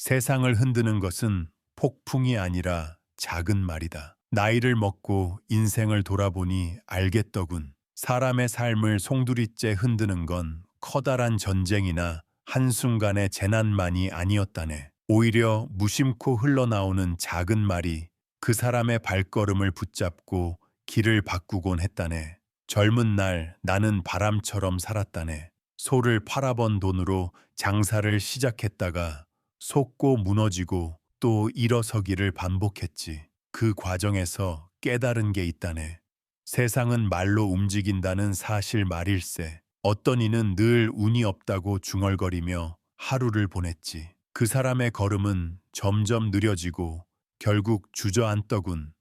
세상을 흔드는 것은 폭풍이 아니라 작은 말이다. 나이를 먹고 인생을 돌아보니 알겠더군. 사람의 삶을 송두리째 흔드는 건 커다란 전쟁이나 한순간의 재난만이 아니었다네. 오히려 무심코 흘러나오는 작은 말이 그 사람의 발걸음을 붙잡고 길을 바꾸곤 했다네. 젊은 날 나는 바람처럼 살았다네. 소를 팔아번 돈으로 장사를 시작했다가 속고 무너지고 또 일어서기를 반복했지. 그 과정에서 깨달은 게 있다네. 세상은 말로 움직인다는 사실 말일세. 어떤 이는 늘 운이 없다고 중얼거리며 하루를 보냈지. 그 사람의 걸음은 점점 느려지고 결국 주저앉더군.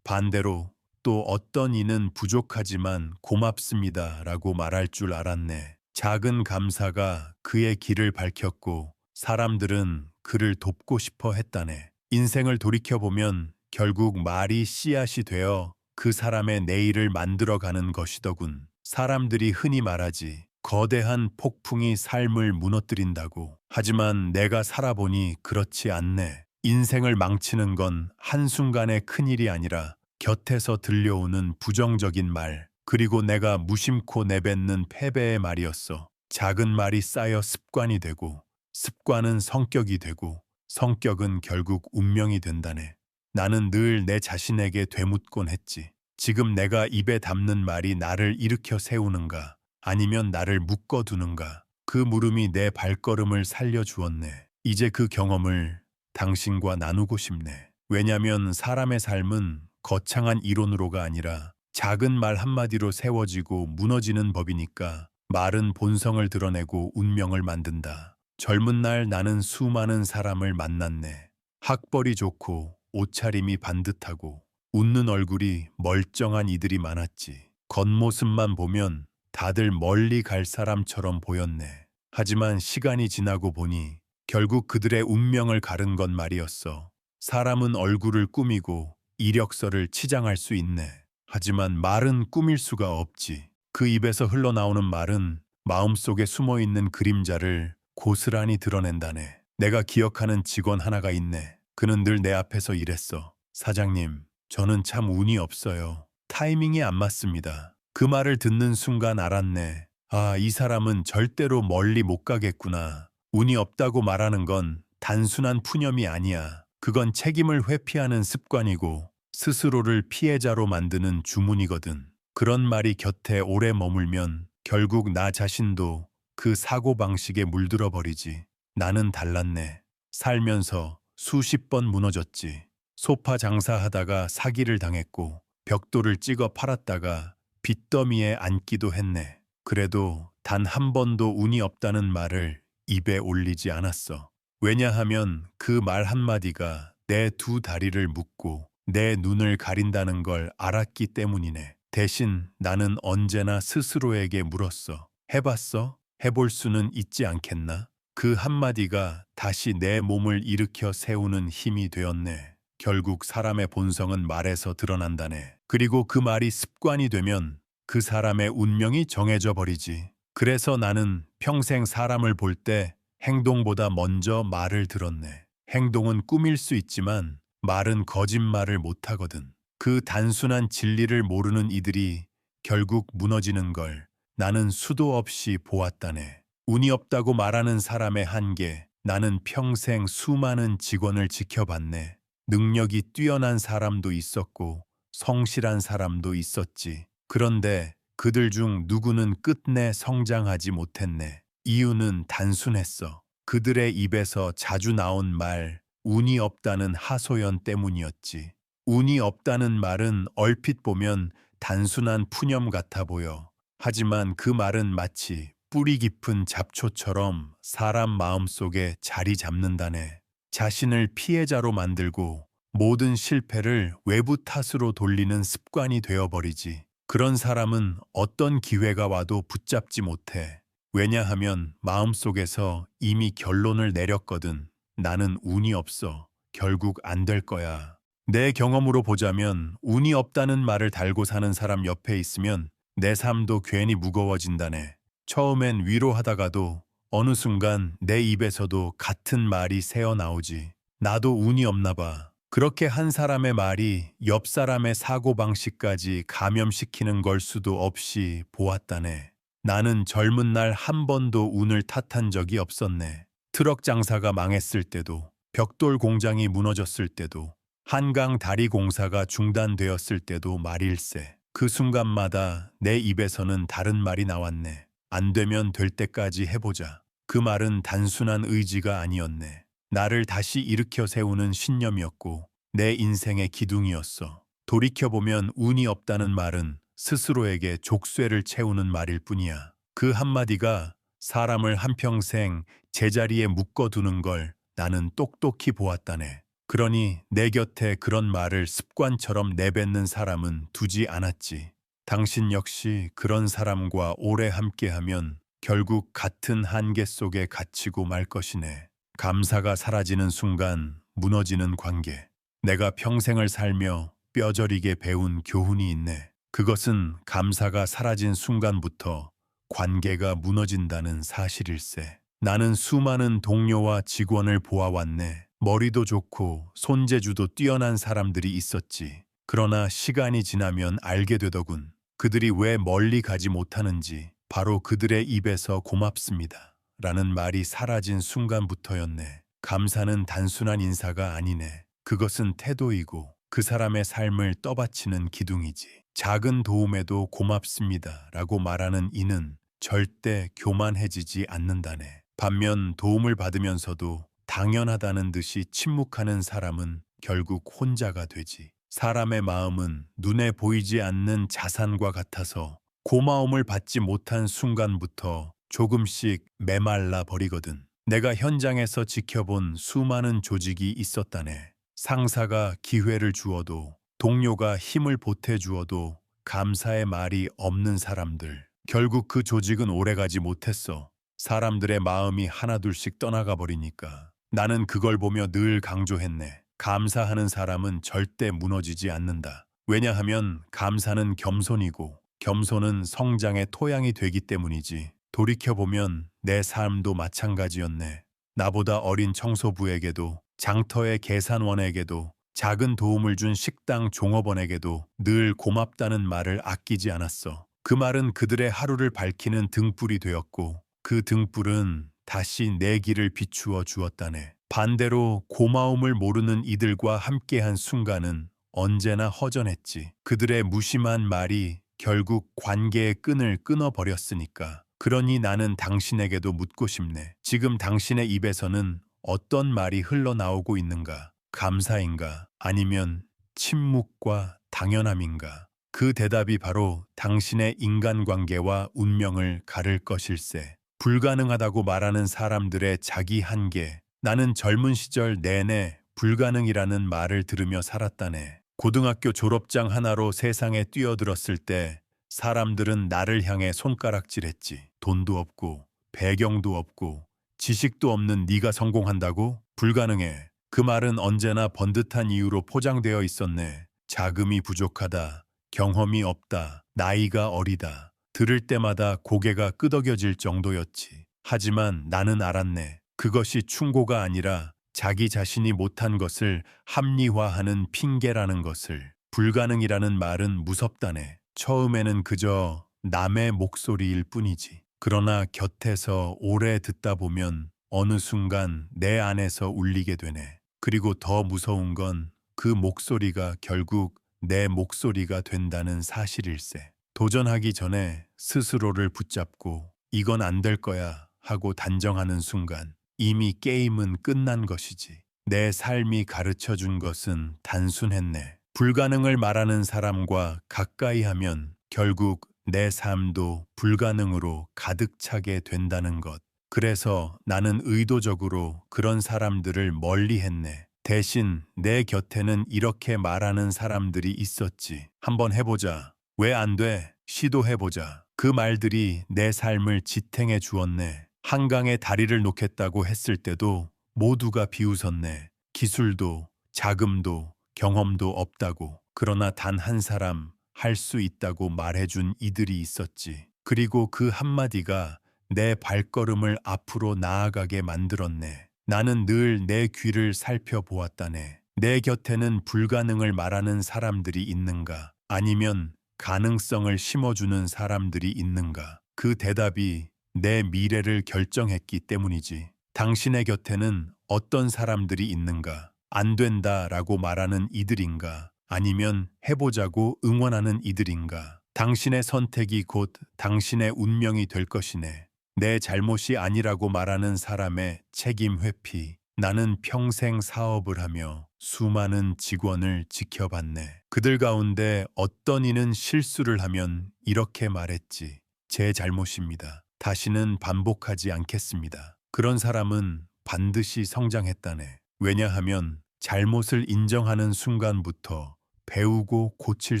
반대로 또 어떤 이는 부족하지만 고맙습니다 라고 말할 줄 알았네. 작은 감사가 그의 길을 밝혔고 사람들은 그를 돕고 싶어 했다네. 인생을 돌이켜보면 결국 말이 씨앗이 되어 그 사람의 내일을 만들어가는 것이더군. 사람들이 흔히 말하지. 거대한 폭풍이 삶을 무너뜨린다고. 하지만 내가 살아보니 그렇지 않네. 인생을 망치는 건 한순간의 큰일이 아니라 곁에서 들려오는 부정적인 말, 그리고 내가 무심코 내뱉는 패배의 말이었어. 작은 말이 쌓여 습관이 되고, 습관은 성격이 되고, 성격은 결국 운명이 된다네. 나는 늘 내 자신에게 되묻곤 했지. 지금 내가 입에 담는 말이 나를 일으켜 세우는가, 아니면 나를 묶어두는가. 그 물음이 내 발걸음을 살려주었네. 이제 그 경험을 당신과 나누고 싶네. 왜냐면 사람의 삶은 거창한 이론으로가 아니라 작은 말 한마디로 세워지고 무너지는 법이니까 말은 본성을 드러내고 운명을 만든다. 젊은 날 나는 수많은 사람을 만났네. 학벌이 좋고 옷차림이 반듯하고 웃는 얼굴이 멀쩡한 이들이 많았지. 겉모습만 보면 다들 멀리 갈 사람처럼 보였네. 하지만 시간이 지나고 보니 결국 그들의 운명을 가른 건 말이었어. 사람은 얼굴을 꾸미고 이력서를 치장할 수 있네. 하지만 말은 꾸밀 수가 없지. 그 입에서 흘러나오는 말은 마음속에 숨어있는 그림자를 고스란히 드러낸다네. 내가 기억하는 직원 하나가 있네. 그는 늘 내 앞에서 이랬어. 사장님, 저는 참 운이 없어요. 타이밍이 안 맞습니다. 그 말을 듣는 순간 알았네. 아, 이 사람은 절대로 멀리 못 가겠구나. 운이 없다고 말하는 건 단순한 푸념이 아니야. 그건 책임을 회피하는 습관이고 스스로를 피해자로 만드는 주문이거든. 그런 말이 곁에 오래 머물면 결국 나 자신도 그 사고방식에 물들어 버리지. 나는 달랐네. 살면서 수십 번 무너졌지. 소파 장사하다가 사기를 당했고 벽돌을 찍어 팔았다가 빚더미에 앉기도 했네. 그래도 단 한 번도 운이 없다는 말을 입에 올리지 않았어. 왜냐하면 그 말 한마디가 내 두 다리를 묶고 내 눈을 가린다는 걸 알았기 때문이네. 대신 나는 언제나 스스로에게 물었어. 해봤어? 해볼 수는 있지 않겠나? 그 한마디가 다시 내 몸을 일으켜 세우는 힘이 되었네. 결국 사람의 본성은 말에서 드러난다네. 그리고 그 말이 습관이 되면 그 사람의 운명이 정해져 버리지. 그래서 나는 평생 사람을 볼 때 행동보다 먼저 말을 들었네. 행동은 꾸밀 수 있지만 말은 거짓말을 못하거든. 그 단순한 진리를 모르는 이들이 결국 무너지는 걸 나는 수도 없이 보았다네. 운이 없다고 말하는 사람의 한계, 나는 평생 수많은 직원을 지켜봤네. 능력이 뛰어난 사람도 있었고 성실한 사람도 있었지. 그런데 그들 중 누구는 끝내 성장하지 못했네. 이유는 단순했어. 그들의 입에서 자주 나온 말, 운이 없다는 하소연 때문이었지. 운이 없다는 말은 얼핏 보면 단순한 푸념 같아 보여. 하지만 그 말은 마치 뿌리 깊은 잡초처럼 사람 마음속에 자리 잡는다네. 자신을 피해자로 만들고 모든 실패를 외부 탓으로 돌리는 습관이 되어버리지. 그런 사람은 어떤 기회가 와도 붙잡지 못해. 왜냐하면 마음속에서 이미 결론을 내렸거든. 나는 운이 없어. 결국 안 될 거야. 내 경험으로 보자면 운이 없다는 말을 달고 사는 사람 옆에 있으면 내 삶도 괜히 무거워진다네. 처음엔 위로하다가도 어느 순간 내 입에서도 같은 말이 새어 나오지. 나도 운이 없나 봐. 그렇게 한 사람의 말이 옆 사람의 사고방식까지 감염시키는 걸 수도 없이 보았다네. 나는 젊은 날 한 번도 운을 탓한 적이 없었네. 트럭 장사가 망했을 때도, 벽돌 공장이 무너졌을 때도, 한강 다리 공사가 중단되었을 때도 말일세. 그 순간마다 내 입에서는 다른 말이 나왔네. 안 되면 될 때까지 해보자. 그 말은 단순한 의지가 아니었네. 나를 다시 일으켜 세우는 신념이었고 내 인생의 기둥이었어. 돌이켜보면 운이 없다는 말은 스스로에게 족쇄를 채우는 말일 뿐이야. 그 한마디가 사람을 한평생 제자리에 묶어두는 걸 나는 똑똑히 보았다네. 그러니 내 곁에 그런 말을 습관처럼 내뱉는 사람은 두지 않았지. 당신 역시 그런 사람과 오래 함께하면 결국 같은 한계 속에 갇히고 말 것이네. 감사가 사라지는 순간 무너지는 관계. 내가 평생을 살며 뼈저리게 배운 교훈이 있네. 그것은 감사가 사라진 순간부터 관계가 무너진다는 사실일세. 나는 수많은 동료와 직원을 보아왔네. 머리도 좋고 손재주도 뛰어난 사람들이 있었지. 그러나 시간이 지나면 알게 되더군. 그들이 왜 멀리 가지 못하는지. 바로 그들의 입에서 고맙습니다. 라는 말이 사라진 순간부터였네. 감사는 단순한 인사가 아니네. 그것은 태도이고 그 사람의 삶을 떠받치는 기둥이지. 작은 도움에도 고맙습니다. 라고 말하는 이는 절대 교만해지지 않는다네. 반면 도움을 받으면서도 당연하다는 듯이 침묵하는 사람은 결국 혼자가 되지. 사람의 마음은 눈에 보이지 않는 자산과 같아서 고마움을 받지 못한 순간부터 조금씩 메말라 버리거든. 내가 현장에서 지켜본 수많은 조직이 있었다네. 상사가 기회를 주어도, 동료가 힘을 보태주어도 감사의 말이 없는 사람들. 결국 그 조직은 오래가지 못했어. 사람들의 마음이 하나둘씩 떠나가 버리니까. 나는 그걸 보며 늘 강조했네. 감사하는 사람은 절대 무너지지 않는다. 왜냐하면 감사는 겸손이고 겸손은 성장의 토양이 되기 때문이지. 돌이켜보면 내 삶도 마찬가지였네. 나보다 어린 청소부에게도, 장터의 계산원에게도, 작은 도움을 준 식당 종업원에게도 늘 고맙다는 말을 아끼지 않았어. 그 말은 그들의 하루를 밝히는 등불이 되었고 그 등불은 다시 내 길을 비추어 주었다네. 반대로 고마움을 모르는 이들과 함께한 순간은 언제나 허전했지. 그들의 무심한 말이 결국 관계의 끈을 끊어버렸으니까. 그러니 나는 당신에게도 묻고 싶네. 지금 당신의 입에서는 어떤 말이 흘러나오고 있는가? 감사인가? 아니면 침묵과 당연함인가? 그 대답이 바로 당신의 인간관계와 운명을 가를 것일세. 불가능하다고 말하는 사람들의 자기 한계. 나는 젊은 시절 내내 불가능이라는 말을 들으며 살았다네. 고등학교 졸업장 하나로 세상에 뛰어들었을 때 사람들은 나를 향해 손가락질했지. 돈도 없고 배경도 없고 지식도 없는 네가 성공한다고? 불가능해. 그 말은 언제나 번듯한 이유로 포장되어 있었네. 자금이 부족하다. 경험이 없다. 나이가 어리다. 들을 때마다 고개가 끄덕여질 정도였지. 하지만 나는 알았네. 그것이 충고가 아니라 자기 자신이 못한 것을 합리화하는 핑계라는 것을. 불가능이라는 말은 무섭다네. 처음에는 그저 남의 목소리일 뿐이지. 그러나 곁에서 오래 듣다 보면 어느 순간 내 안에서 울리게 되네. 그리고 더 무서운 건 그 목소리가 결국 내 목소리가 된다는 사실일세. 도전하기 전에 스스로를 붙잡고 이건 안 될 거야 하고 단정하는 순간 이미 게임은 끝난 것이지. 내 삶이 가르쳐 준 것은 단순했네. 불가능을 말하는 사람과 가까이 하면 결국 내 삶도 불가능으로 가득 차게 된다는 것. 그래서 나는 의도적으로 그런 사람들을 멀리 했네. 대신 내 곁에는 이렇게 말하는 사람들이 있었지. 한번 해보자. 왜 안 돼? 시도해보자. 그 말들이 내 삶을 지탱해 주었네. 한강에 다리를 놓겠다고 했을 때도 모두가 비웃었네. 기술도, 자금도, 경험도 없다고. 그러나 단 한 사람 할 수 있다고 말해준 이들이 있었지. 그리고 그 한마디가 내 발걸음을 앞으로 나아가게 만들었네. 나는 늘 내 귀를 살펴보았다네. 내 곁에는 불가능을 말하는 사람들이 있는가? 아니면 가능성을 심어주는 사람들이 있는가? 그 대답이 내 미래를 결정했기 때문이지. 당신의 곁에는 어떤 사람들이 있는가? 안 된다라고 말하는 이들인가? 아니면 해보자고 응원하는 이들인가? 당신의 선택이 곧 당신의 운명이 될 것이네. 내 잘못이 아니라고 말하는 사람의 책임 회피. 나는 평생 사업을 하며 수많은 직원을 지켜봤네. 그들 가운데 어떤 이는 실수를 하면 이렇게 말했지. 제 잘못입니다. 다시는 반복하지 않겠습니다. 그런 사람은 반드시 성장했다네. 왜냐하면 잘못을 인정하는 순간부터 배우고 고칠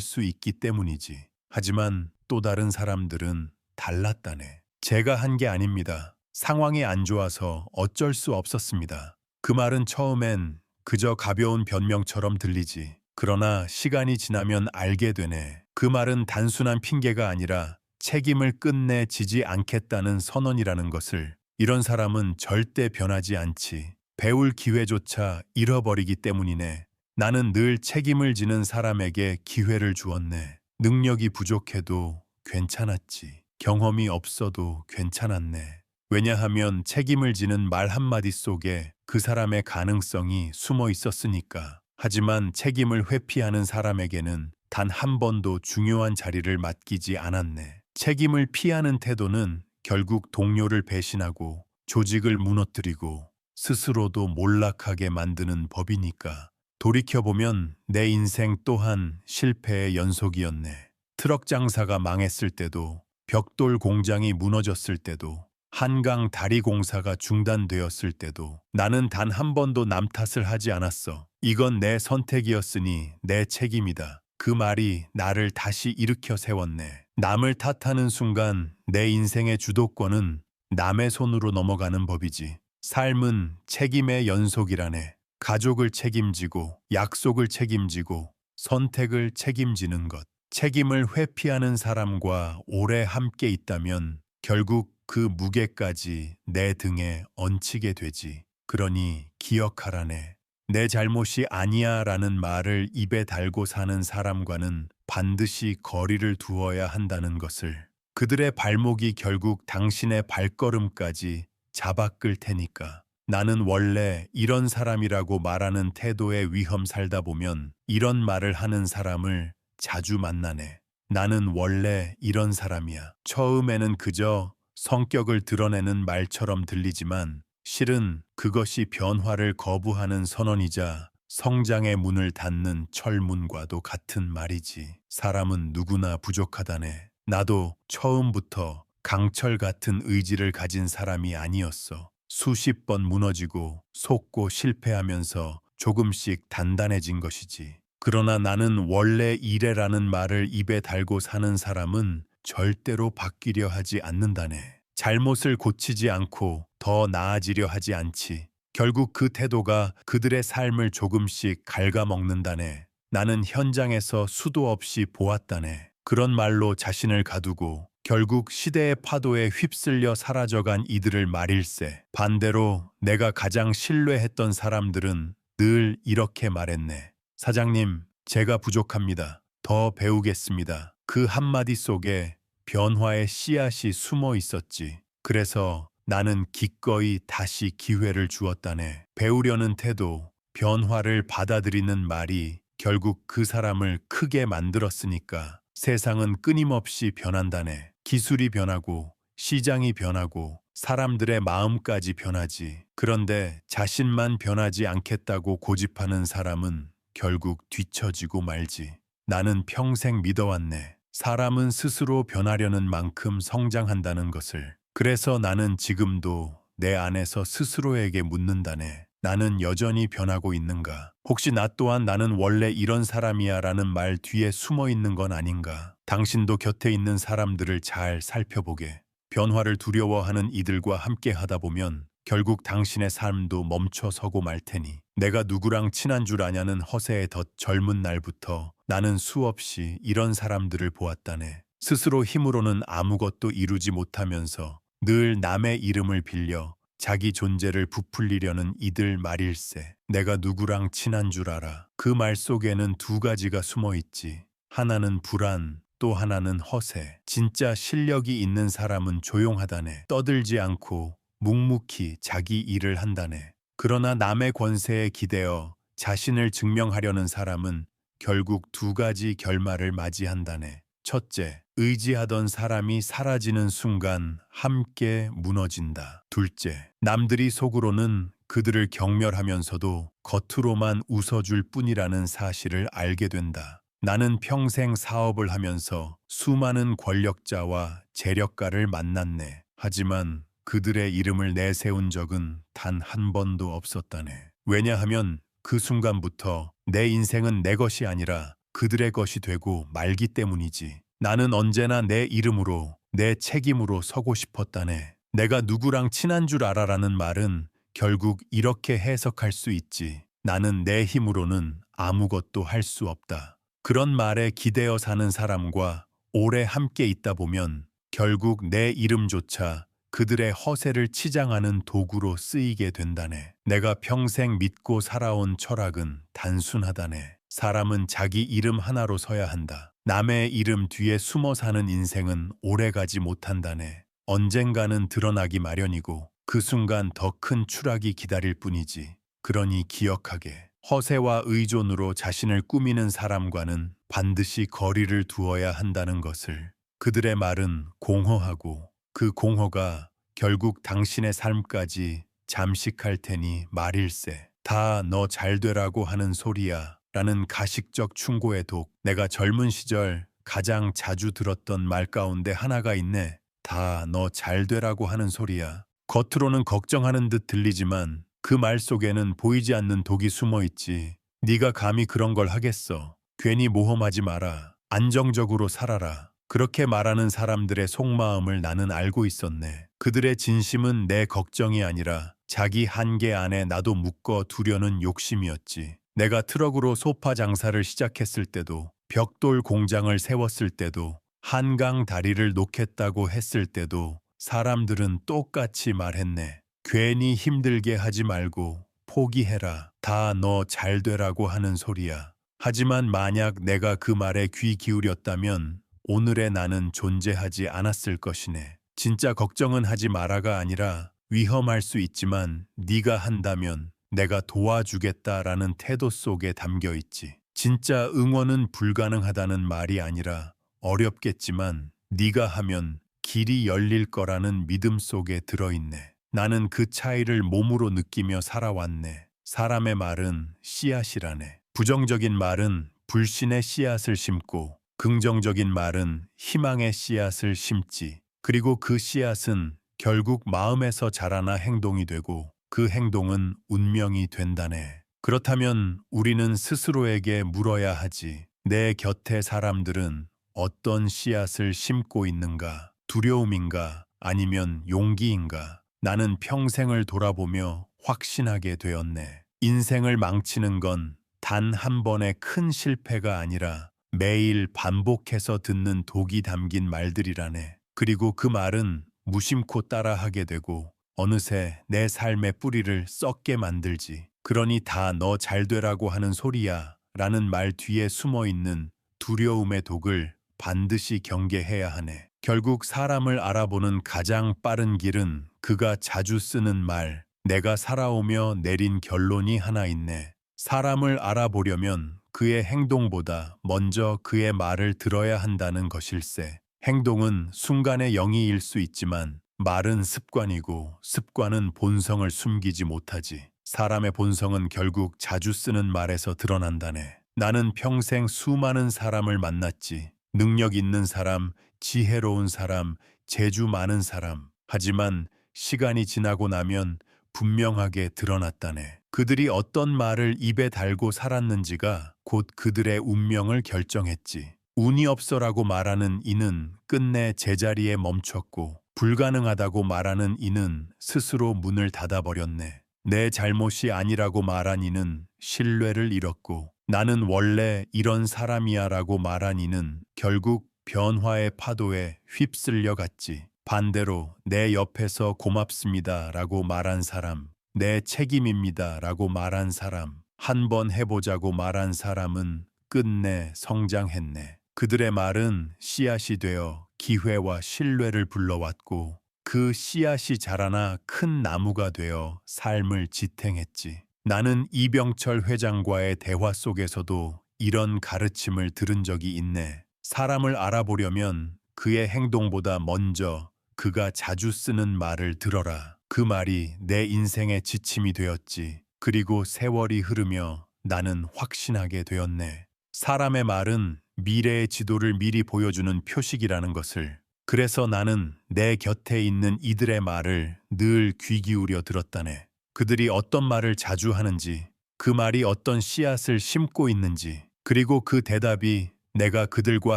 수 있기 때문이지. 하지만 또 다른 사람들은 달랐다네. 제가 한 게 아닙니다. 상황이 안 좋아서 어쩔 수 없었습니다. 그 말은 처음엔 그저 가벼운 변명처럼 들리지. 그러나 시간이 지나면 알게 되네. 그 말은 단순한 핑계가 아니라 책임을 끝내 지지 않겠다는 선언이라는 것을. 이런 사람은 절대 변하지 않지. 배울 기회조차 잃어버리기 때문이네. 나는 늘 책임을 지는 사람에게 기회를 주었네. 능력이 부족해도 괜찮았지. 경험이 없어도 괜찮았네. 왜냐하면 책임을 지는 말 한마디 속에 그 사람의 가능성이 숨어 있었으니까. 하지만 책임을 회피하는 사람에게는 단 한 번도 중요한 자리를 맡기지 않았네. 책임을 피하는 태도는 결국 동료를 배신하고 조직을 무너뜨리고 스스로도 몰락하게 만드는 법이니까. 돌이켜보면 내 인생 또한 실패의 연속이었네. 트럭 장사가 망했을 때도, 벽돌 공장이 무너졌을 때도, 한강 다리 공사가 중단되었을 때도 나는 단 한 번도 남 탓을 하지 않았어. 이건 내 선택이었으니 내 책임이다. 그 말이 나를 다시 일으켜 세웠네. 남을 탓하는 순간 내 인생의 주도권은 남의 손으로 넘어가는 법이지. 삶은 책임의 연속이라네. 가족을 책임지고, 약속을 책임지고, 선택을 책임지는 것. 책임을 회피하는 사람과 오래 함께 있다면 결국 그 무게까지 내 등에 얹히게 되지. 그러니 기억하라네. 내 잘못이 아니야 라는 말을 입에 달고 사는 사람과는 반드시 거리를 두어야 한다는 것을. 그들의 발목이 결국 당신의 발걸음까지 잡아끌 테니까. 나는 원래 이런 사람이라고 말하는 태도의 위험 살다 보면 이런 말을 하는 사람을 자주 만나네. 나는 원래 이런 사람이야. 처음에는 그저 성격을 드러내는 말처럼 들리지만 실은 그것이 변화를 거부하는 선언이자 성장의 문을 닫는 철문과도 같은 말이지. 사람은 누구나 부족하다네. 나도 처음부터 강철 같은 의지를 가진 사람이 아니었어. 수십 번 무너지고 속고 실패하면서 조금씩 단단해진 것이지. 그러나 나는 원래 이래라는 말을 입에 달고 사는 사람은 절대로 바뀌려 하지 않는다네. 잘못을 고치지 않고 더 나아지려 하지 않지. 결국 그 태도가 그들의 삶을 조금씩 갉아먹는다네. 나는 현장에서 수도 없이 보았다네. 그런 말로 자신을 가두고 결국 시대의 파도에 휩쓸려 사라져간 이들을 말일세. 반대로 내가 가장 신뢰했던 사람들은 늘 이렇게 말했네. 사장님, 제가 부족합니다. 더 배우겠습니다. 그 한마디 속에 변화의 씨앗이 숨어 있었지. 그래서 나는 기꺼이 다시 기회를 주었다네. 배우려는 태도, 변화를 받아들이는 말이 결국 그 사람을 크게 만들었으니까. 세상은 끊임없이 변한다네. 기술이 변하고, 시장이 변하고, 사람들의 마음까지 변하지. 그런데 자신만 변하지 않겠다고 고집하는 사람은 결국 뒤처지고 말지. 나는 평생 믿어왔네. 사람은 스스로 변하려는 만큼 성장한다는 것을. 그래서 나는 지금도 내 안에서 스스로에게 묻는다네. 나는 여전히 변하고 있는가? 혹시 나 또한 나는 원래 이런 사람이야 라는 말 뒤에 숨어 있는 건 아닌가? 당신도 곁에 있는 사람들을 잘 살펴보게. 변화를 두려워하는 이들과 함께 하다 보면 결국 당신의 삶도 멈춰서고 말 테니. 내가 누구랑 친한 줄 아냐는 허세에 덧 젊은 날부터 나는 수없이 이런 사람들을 보았다네. 스스로 힘으로는 아무것도 이루지 못하면서 늘 남의 이름을 빌려 자기 존재를 부풀리려는 이들 말일세. 내가 누구랑 친한 줄 알아. 그 말 속에는 두 가지가 숨어 있지. 하나는 불안, 또 하나는 허세. 진짜 실력이 있는 사람은 조용하다네. 떠들지 않고 묵묵히 자기 일을 한다네. 그러나 남의 권세에 기대어 자신을 증명하려는 사람은 결국 두 가지 결말을 맞이한다네. 첫째, 의지하던 사람이 사라지는 순간 함께 무너진다. 둘째, 남들이 속으로는 그들을 경멸하면서도 겉으로만 웃어줄 뿐이라는 사실을 알게 된다. 나는 평생 사업을 하면서 수많은 권력자와 재력가를 만났네. 하지만 그들의 이름을 내세운 적은 단 한 번도 없었다네. 왜냐하면 그 순간부터 내 인생은 내 것이 아니라 그들의 것이 되고 말기 때문이지. 나는 언제나 내 이름으로, 내 책임으로 서고 싶었다네. 내가 누구랑 친한 줄 알아라는 말은 결국 이렇게 해석할 수 있지. 나는 내 힘으로는 아무것도 할 수 없다. 그런 말에 기대어 사는 사람과 오래 함께 있다 보면 결국 내 이름조차 그들의 허세를 치장하는 도구로 쓰이게 된다네. 내가 평생 믿고 살아온 철학은 단순하다네. 사람은 자기 이름 하나로 서야 한다. 남의 이름 뒤에 숨어 사는 인생은 오래가지 못한다네. 언젠가는 드러나기 마련이고 그 순간 더 큰 추락이 기다릴 뿐이지. 그러니 기억하게. 허세와 의존으로 자신을 꾸미는 사람과는 반드시 거리를 두어야 한다는 것을. 그들의 말은 공허하고 그 공허가 결국 당신의 삶까지 잠식할 테니 말일세. 다 너 잘되라고 하는 소리야 라는 가식적 충고의 독. 내가 젊은 시절 가장 자주 들었던 말 가운데 하나가 있네. 다 너 잘되라고 하는 소리야. 겉으로는 걱정하는 듯 들리지만 그 말 속에는 보이지 않는 독이 숨어 있지. 네가 감히 그런 걸 하겠어. 괜히 모험하지 마라. 안정적으로 살아라. 그렇게 말하는 사람들의 속마음을 나는 알고 있었네. 그들의 진심은 내 걱정이 아니라 자기 한계 안에 나도 묶어 두려는 욕심이었지. 내가 트럭으로 소파 장사를 시작했을 때도, 벽돌 공장을 세웠을 때도, 한강 다리를 놓겠다고 했을 때도 사람들은 똑같이 말했네. 괜히 힘들게 하지 말고 포기해라. 다 너 잘되라고 하는 소리야. 하지만 만약 내가 그 말에 귀 기울였다면 오늘의 나는 존재하지 않았을 것이네. 진짜 걱정은 하지 마라가 아니라 위험할 수 있지만 네가 한다면 내가 도와주겠다라는 태도 속에 담겨 있지. 진짜 응원은 불가능하다는 말이 아니라 어렵겠지만 네가 하면 길이 열릴 거라는 믿음 속에 들어있네. 나는 그 차이를 몸으로 느끼며 살아왔네. 사람의 말은 씨앗이라네. 부정적인 말은 불신의 씨앗을 심고 긍정적인 말은 희망의 씨앗을 심지. 그리고 그 씨앗은 결국 마음에서 자라나 행동이 되고 그 행동은 운명이 된다네. 그렇다면 우리는 스스로에게 물어야 하지. 내 곁의 사람들은 어떤 씨앗을 심고 있는가? 두려움인가? 아니면 용기인가? 나는 평생을 돌아보며 확신하게 되었네. 인생을 망치는 건 단 한 번의 큰 실패가 아니라 매일 반복해서 듣는 독이 담긴 말들이라네. 그리고 그 말은 무심코 따라하게 되고 어느새 내 삶의 뿌리를 썩게 만들지. 그러니 다 너 잘되라고 하는 소리야 라는 말 뒤에 숨어 있는 두려움의 독을 반드시 경계해야 하네. 결국 사람을 알아보는 가장 빠른 길은 그가 자주 쓰는 말, 내가 살아오며 내린 결론이 하나 있네. 사람을 알아보려면 그의 행동보다 먼저 그의 말을 들어야 한다는 것일세. 행동은 순간의 영이일 수 있지만 말은 습관이고 습관은 본성을 숨기지 못하지. 사람의 본성은 결국 자주 쓰는 말에서 드러난다네. 나는 평생 수많은 사람을 만났지. 능력 있는 사람, 지혜로운 사람, 재주 많은 사람. 하지만 시간이 지나고 나면 분명하게 드러났다네. 그들이 어떤 말을 입에 달고 살았는지가 곧 그들의 운명을 결정했지. 운이 없어라고 말하는 이는 끝내 제자리에 멈췄고 불가능하다고 말하는 이는 스스로 문을 닫아버렸네. 내 잘못이 아니라고 말한 이는 신뢰를 잃었고 나는 원래 이런 사람이야 라고 말한 이는 결국 변화의 파도에 휩쓸려 갔지. 반대로 내 옆에서 고맙습니다 라고 말한 사람, 내 책임입니다 라고 말한 사람, 한번 해보자고 말한 사람은 끝내 성장했네. 그들의 말은 씨앗이 되어 기회와 신뢰를 불러왔고 그 씨앗이 자라나 큰 나무가 되어 삶을 지탱했지. 나는 이병철 회장과의 대화 속에서도 이런 가르침을 들은 적이 있네. 사람을 알아보려면 그의 행동보다 먼저 그가 자주 쓰는 말을 들어라. 그 말이 내 인생의 지침이 되었지. 그리고 세월이 흐르며 나는 확신하게 되었네. 사람의 말은 미래의 지도를 미리 보여주는 표식이라는 것을. 그래서 나는 내 곁에 있는 이들의 말을 늘 귀 기울여 들었다네. 그들이 어떤 말을 자주 하는지, 그 말이 어떤 씨앗을 심고 있는지, 그리고 그 대답이 내가 그들과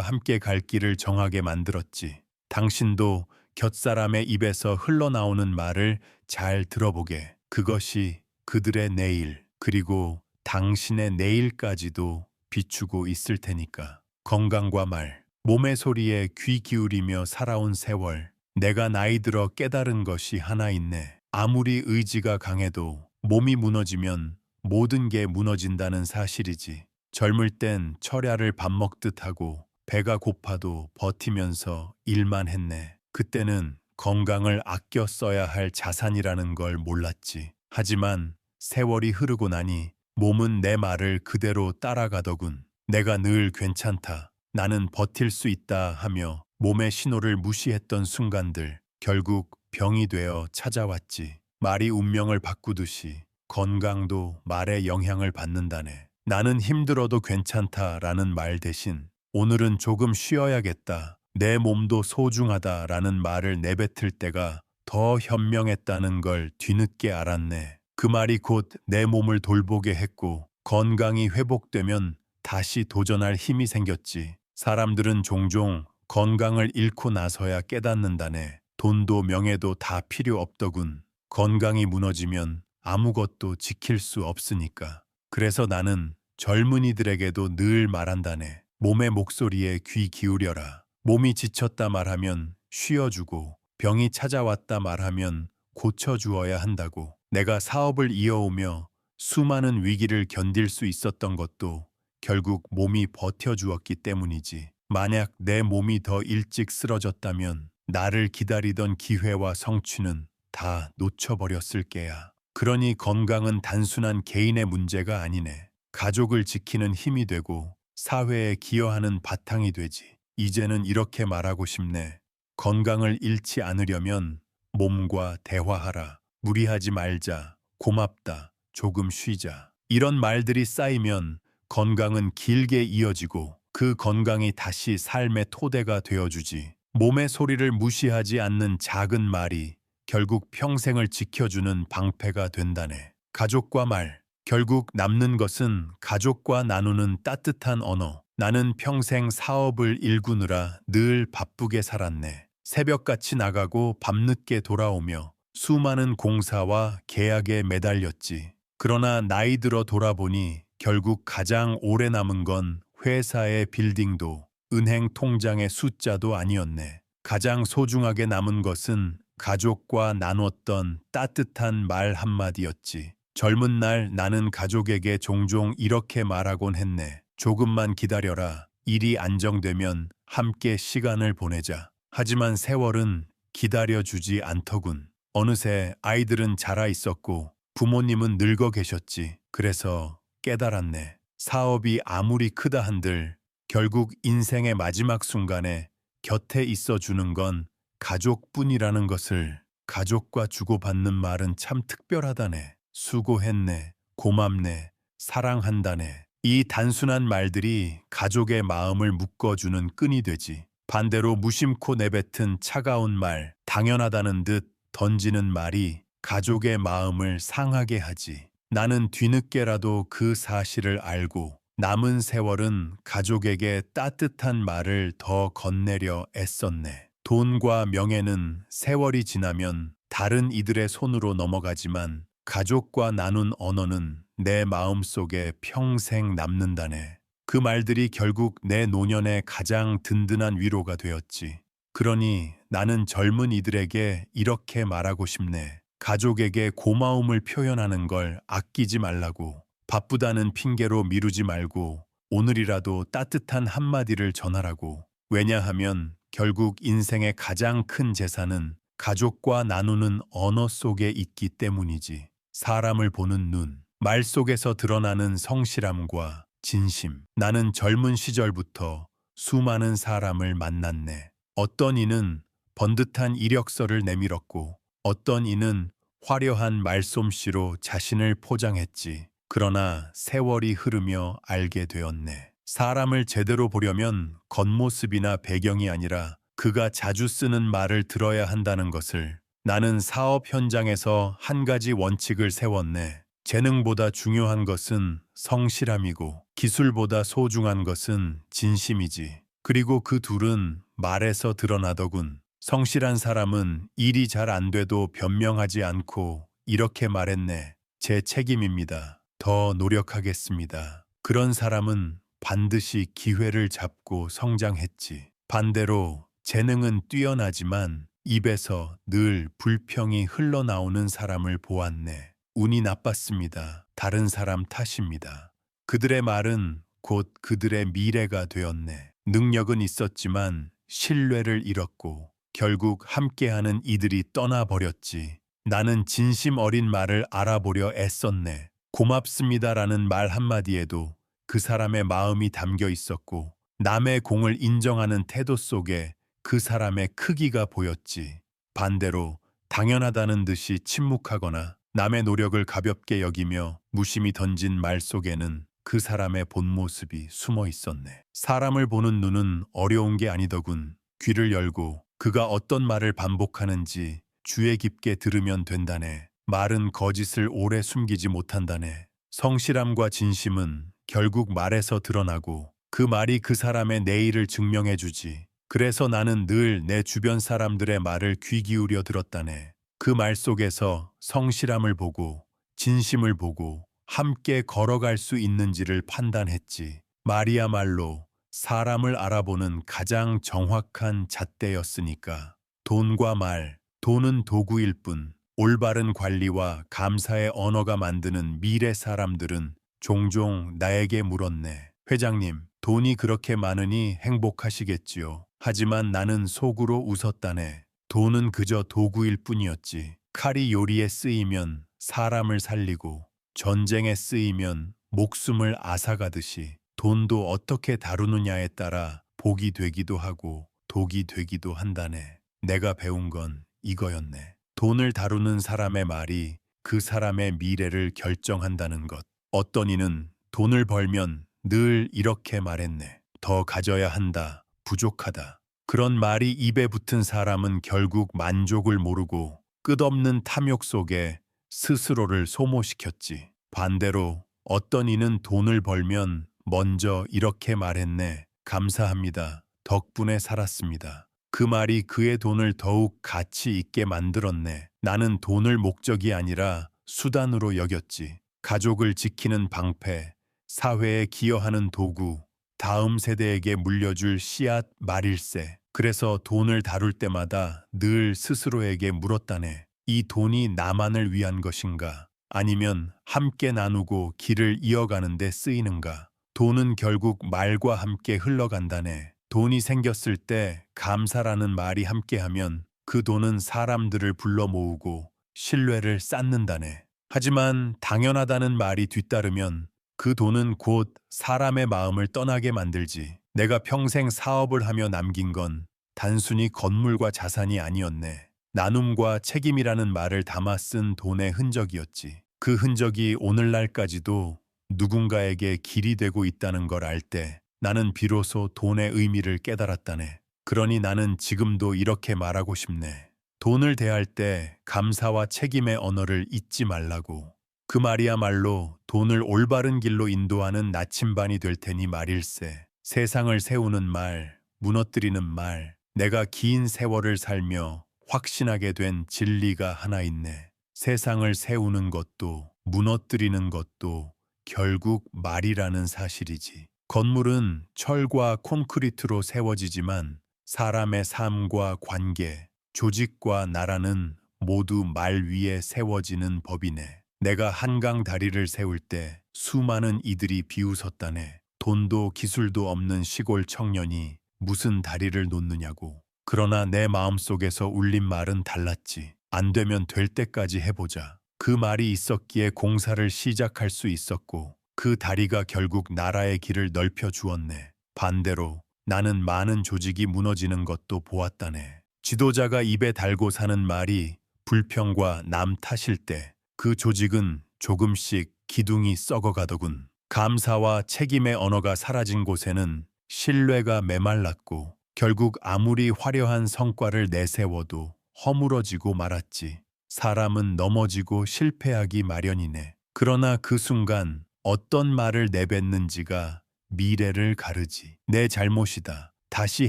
함께 갈 길을 정하게 만들었지. 당신도 곁사람의 입에서 흘러나오는 말을 잘 들어보게. 그것이 그들의 내일, 그리고 당신의 내일까지도 비추고 있을 테니까. 건강과 말, 몸의 소리에 귀 기울이며 살아온 세월. 내가 나이 들어 깨달은 것이 하나 있네. 아무리 의지가 강해도 몸이 무너지면 모든 게 무너진다는 사실이지. 젊을 땐 철야를 밥 먹듯 하고 배가 고파도 버티면서 일만 했네. 그때는 건강을 아껴 써야 할 자산이라는 걸 몰랐지. 하지만 세월이 흐르고 나니 몸은 내 말을 그대로 따라가더군. 내가 늘 괜찮다, 나는 버틸 수 있다 하며 몸의 신호를 무시했던 순간들, 결국 병이 되어 찾아왔지. 말이 운명을 바꾸듯이 건강도 말의 영향을 받는다네. 나는 힘들어도 괜찮다라는 말 대신 오늘은 조금 쉬어야겠다, 내 몸도 소중하다라는 말을 내뱉을 때가 더 현명했다는 걸 뒤늦게 알았네. 그 말이 곧 내 몸을 돌보게 했고 건강이 회복되면 다시 도전할 힘이 생겼지. 사람들은 종종 건강을 잃고 나서야 깨닫는다네. 돈도 명예도 다 필요 없더군. 건강이 무너지면 아무것도 지킬 수 없으니까. 그래서 나는 젊은이들에게도 늘 말한다네. 몸의 목소리에 귀 기울여라. 몸이 지쳤다 말하면 쉬어주고 병이 찾아왔다 말하면 고쳐주어야 한다고. 내가 사업을 이어오며 수많은 위기를 견딜 수 있었던 것도 결국 몸이 버텨주었기 때문이지. 만약 내 몸이 더 일찍 쓰러졌다면 나를 기다리던 기회와 성취는 다 놓쳐버렸을 게야. 그러니 건강은 단순한 개인의 문제가 아니네. 가족을 지키는 힘이 되고 사회에 기여하는 바탕이 되지. 이제는 이렇게 말하고 싶네. 건강을 잃지 않으려면 몸과 대화하라. 무리하지 말자. 고맙다. 조금 쉬자. 이런 말들이 쌓이면 건강은 길게 이어지고 그 건강이 다시 삶의 토대가 되어주지. 몸의 소리를 무시하지 않는 작은 말이 결국 평생을 지켜주는 방패가 된다네. 가족과 말. 결국 남는 것은 가족과 나누는 따뜻한 언어. 나는 평생 사업을 일구느라 늘 바쁘게 살았네. 새벽같이 나가고 밤늦게 돌아오며 수많은 공사와 계약에 매달렸지. 그러나 나이 들어 돌아보니 결국 가장 오래 남은 건 회사의 빌딩도 은행 통장의 숫자도 아니었네. 가장 소중하게 남은 것은 가족과 나눴던 따뜻한 말 한마디였지. 젊은 날 나는 가족에게 종종 이렇게 말하곤 했네. 조금만 기다려라. 일이 안정되면 함께 시간을 보내자. 하지만 세월은 기다려주지 않더군. 어느새 아이들은 자라 있었고 부모님은 늙어 계셨지. 그래서 깨달았네. 사업이 아무리 크다 한들 결국 인생의 마지막 순간에 곁에 있어 주는 건 가족뿐이라는 것을. 가족과 주고받는 말은 참 특별하다네. 수고했네. 고맙네. 사랑한다네. 이 단순한 말들이 가족의 마음을 묶어주는 끈이 되지. 반대로 무심코 내뱉은 차가운 말, 당연하다는 듯 던지는 말이 가족의 마음을 상하게 하지. 나는 뒤늦게라도 그 사실을 알고 남은 세월은 가족에게 따뜻한 말을 더 건네려 애썼네. 돈과 명예는 세월이 지나면 다른 이들의 손으로 넘어가지만 가족과 나눈 언어는 내 마음속에 평생 남는다네. 그 말들이 결국 내 노년의 가장 든든한 위로가 되었지. 그러니 나는 젊은 이들에게 이렇게 말하고 싶네. 가족에게 고마움을 표현하는 걸 아끼지 말라고. 바쁘다는 핑계로 미루지 말고 오늘이라도 따뜻한 한마디를 전하라고. 왜냐하면 결국 인생의 가장 큰 재산은 가족과 나누는 언어 속에 있기 때문이지. 사람을 보는 눈, 말 속에서 드러나는 성실함과 진심. 나는 젊은 시절부터 수많은 사람을 만났네. 어떤 이는 번듯한 이력서를 내밀었고, 어떤 이는 화려한 말솜씨로 자신을 포장했지. 그러나 세월이 흐르며 알게 되었네. 사람을 제대로 보려면 겉모습이나 배경이 아니라 그가 자주 쓰는 말을 들어야 한다는 것을. 나는 사업 현장에서 한 가지 원칙을 세웠네. 재능보다 중요한 것은 성실함이고 기술보다 소중한 것은 진심이지. 그리고 그 둘은 말에서 드러나더군. 성실한 사람은 일이 잘 안 돼도 변명하지 않고 이렇게 말했네. 제 책임입니다. 더 노력하겠습니다. 그런 사람은 반드시 기회를 잡고 성장했지. 반대로 재능은 뛰어나지만 입에서 늘 불평이 흘러나오는 사람을 보았네. 운이 나빴습니다. 다른 사람 탓입니다. 그들의 말은 곧 그들의 미래가 되었네. 능력은 있었지만 신뢰를 잃었고 결국 함께하는 이들이 떠나버렸지. 나는 진심 어린 말을 알아보려 애썼네. 고맙습니다라는 말 한마디에도 그 사람의 마음이 담겨 있었고 남의 공을 인정하는 태도 속에 그 사람의 크기가 보였지. 반대로 당연하다는 듯이 침묵하거나 남의 노력을 가볍게 여기며 무심히 던진 말 속에는 그 사람의 본 모습이 숨어 있었네. 사람을 보는 눈은 어려운 게 아니더군. 귀를 열고 그가 어떤 말을 반복하는지 주의 깊게 들으면 된다네. 말은 거짓을 오래 숨기지 못한다네. 성실함과 진심은 결국 말에서 드러나고 그 말이 그 사람의 내일을 증명해 주지. 그래서 나는 늘 내 주변 사람들의 말을 귀 기울여 들었다네. 그 말 속에서 성실함을 보고 진심을 보고 함께 걸어갈 수 있는지를 판단했지. 말이야말로 사람을 알아보는 가장 정확한 잣대였으니까. 돈과 말, 돈은 도구일 뿐 올바른 관리와 감사의 언어가 만드는 미래. 사람들은 종종 나에게 물었네. 회장님, 돈이 그렇게 많으니 행복하시겠지요. 하지만 나는 속으로 웃었다네. 돈은 그저 도구일 뿐이었지. 칼이 요리에 쓰이면 사람을 살리고 전쟁에 쓰이면 목숨을 앗아가듯이 돈도 어떻게 다루느냐에 따라 복이 되기도 하고 독이 되기도 한다네. 내가 배운 건 이거였네. 돈을 다루는 사람의 말이 그 사람의 미래를 결정한다는 것. 어떤 이는 돈을 벌면 늘 이렇게 말했네. 더 가져야 한다. 부족하다. 그런 말이 입에 붙은 사람은 결국 만족을 모르고 끝없는 탐욕 속에 스스로를 소모시켰지. 반대로 어떤 이는 돈을 벌면 먼저 이렇게 말했네. 감사합니다. 덕분에 살았습니다. 그 말이 그의 돈을 더욱 가치 있게 만들었네. 나는 돈을 목적이 아니라 수단으로 여겼지. 가족을 지키는 방패, 사회에 기여하는 도구, 다음 세대에게 물려줄 씨앗 말일세. 그래서 돈을 다룰 때마다 늘 스스로에게 물었다네. 이 돈이 나만을 위한 것인가? 아니면 함께 나누고 길을 이어가는 데 쓰이는가? 돈은 결국 말과 함께 흘러간다네. 돈이 생겼을 때 감사라는 말이 함께하면 그 돈은 사람들을 불러 모으고 신뢰를 쌓는다네. 하지만 당연하다는 말이 뒤따르면 그 돈은 곧 사람의 마음을 떠나게 만들지. 내가 평생 사업을 하며 남긴 건 단순히 건물과 자산이 아니었네. 나눔과 책임이라는 말을 담아 쓴 돈의 흔적이었지. 그 흔적이 오늘날까지도 누군가에게 길이 되고 있다는 걸 알 때 나는 비로소 돈의 의미를 깨달았다네. 그러니 나는 지금도 이렇게 말하고 싶네. 돈을 대할 때 감사와 책임의 언어를 잊지 말라고. 그 말이야말로 돈을 올바른 길로 인도하는 나침반이 될 테니 말일세. 세상을 세우는 말, 무너뜨리는 말. 내가 긴 세월을 살며 확신하게 된 진리가 하나 있네. 세상을 세우는 것도 무너뜨리는 것도 결국 말이라는 사실이지. 건물은 철과 콘크리트로 세워지지만 사람의 삶과 관계, 조직과 나라는 모두 말 위에 세워지는 법이네. 내가 한강 다리를 세울 때 수많은 이들이 비웃었다네. 돈도 기술도 없는 시골 청년이 무슨 다리를 놓느냐고. 그러나 내 마음속에서 울린 말은 달랐지. 안 되면 될 때까지 해보자. 그 말이 있었기에 공사를 시작할 수 있었고 그 다리가 결국 나라의 길을 넓혀 주었네. 반대로 나는 많은 조직이 무너지는 것도 보았다네. 지도자가 입에 달고 사는 말이 불평과 남 탓일 때 그 조직은 조금씩 기둥이 썩어가더군. 감사와 책임의 언어가 사라진 곳에는 신뢰가 메말랐고 결국 아무리 화려한 성과를 내세워도 허물어지고 말았지. 사람은 넘어지고 실패하기 마련이네. 그러나 그 순간 어떤 말을 내뱉는지가 미래를 가르지. 내 잘못이다. 다시